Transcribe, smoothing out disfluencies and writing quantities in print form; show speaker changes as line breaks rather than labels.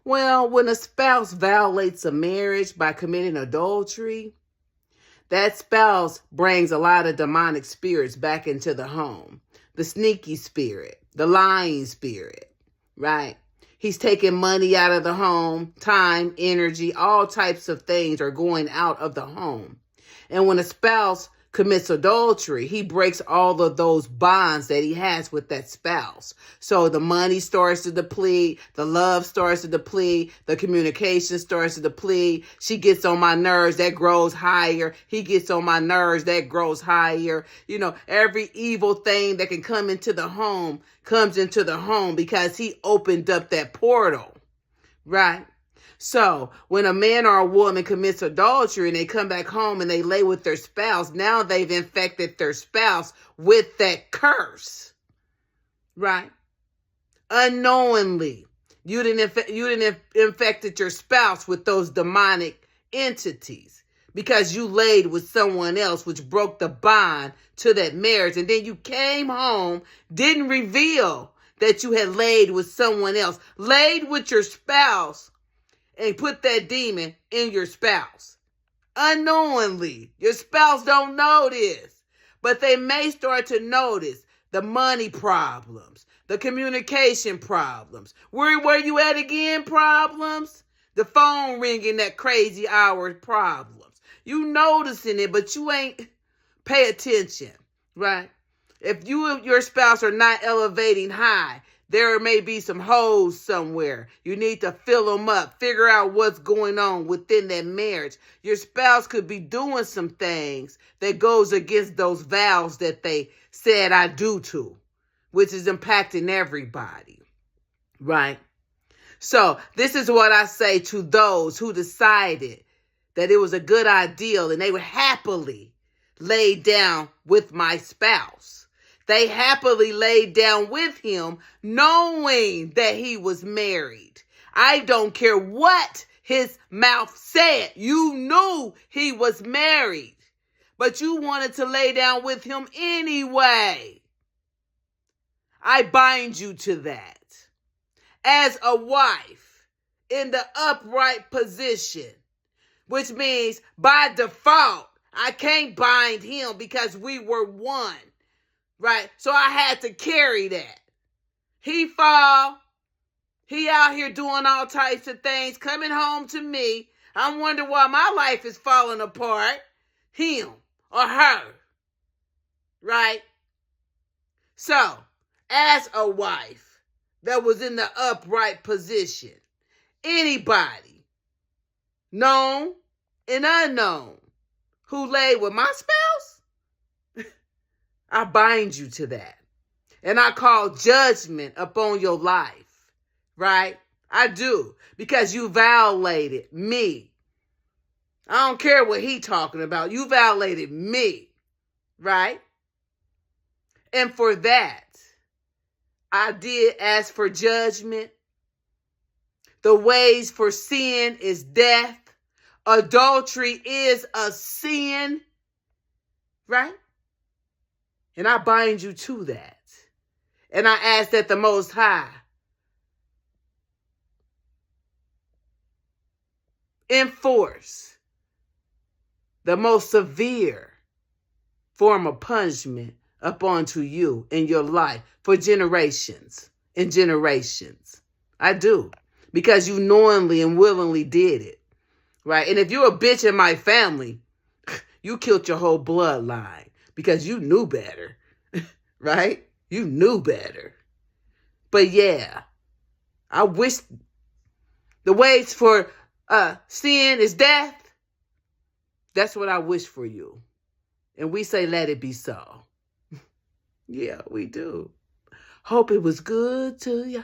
Well, when a spouse violates a marriage by committing adultery, that spouse brings a lot of demonic spirits back into the home. The sneaky spirit, the lying spirit, right? He's taking money out of the home, time, energy, all types of things are going out of the home. And when a spouse commits adultery, he breaks all of those bonds that he has with that spouse. So the money starts to deplete, the love starts to deplete, the communication starts to deplete. She gets on my nerves, that grows higher. He gets on my nerves, that grows higher. You know, every evil thing that can come into the home comes into the home because he opened up that portal, right? So when a man or a woman commits adultery and they come back home and they lay with their spouse, now they've infected their spouse with that curse, right? Unknowingly, you didn't infected your spouse with those demonic entities because you laid with someone else, which broke the bond to that marriage. And then you came home, didn't reveal that you had laid with someone else, laid with your spouse, and put that demon in your spouse. Unknowingly. Your spouse don't know this, but they may start to notice the money problems, the communication problems. Where you at again problems? The phone ringing at crazy hours problems. You noticing it, but you ain't pay attention, right? If you and your spouse are not elevating high, there may be some holes somewhere. You need to fill them up. Figure out what's going on within that marriage. Your spouse could be doing some things that goes against those vows that they said I do to, which is impacting everybody, right? So this is what I say to those who decided that it was a good idea and they would happily lay down with my spouse. They happily laid down with him knowing that he was married. I don't care what his mouth said. You knew he was married, but you wanted to lay down with him anyway. I bind you to that. As a wife in the upright position, which means by default, I can't bind him because we were one. Right? So I had to carry that. He fall. He out here doing all types of things, coming home to me. I'm wondering why my life is falling apart. Him or her. Right? So, as a wife that was in the upright position, anybody, known and unknown, who laid with my spouse, I bind you to that. And I call judgment upon your life, right? I do, because you violated me. I don't care what he talking about. You violated me, right? And for that, I did ask for judgment. The ways for sin is death. Adultery is a sin, right? And I bind you to that. And I ask that the Most High enforce the most severe form of punishment upon to you in your life for generations and generations. I do. Because you knowingly and willingly did it. Right? And if you're a bitch in my family, you killed your whole bloodline. Because you knew better, right? You knew better. But yeah, I wish the ways for sin is death. That's what I wish for you. And we say, let it be so. Yeah, we do. Hope it was good to you.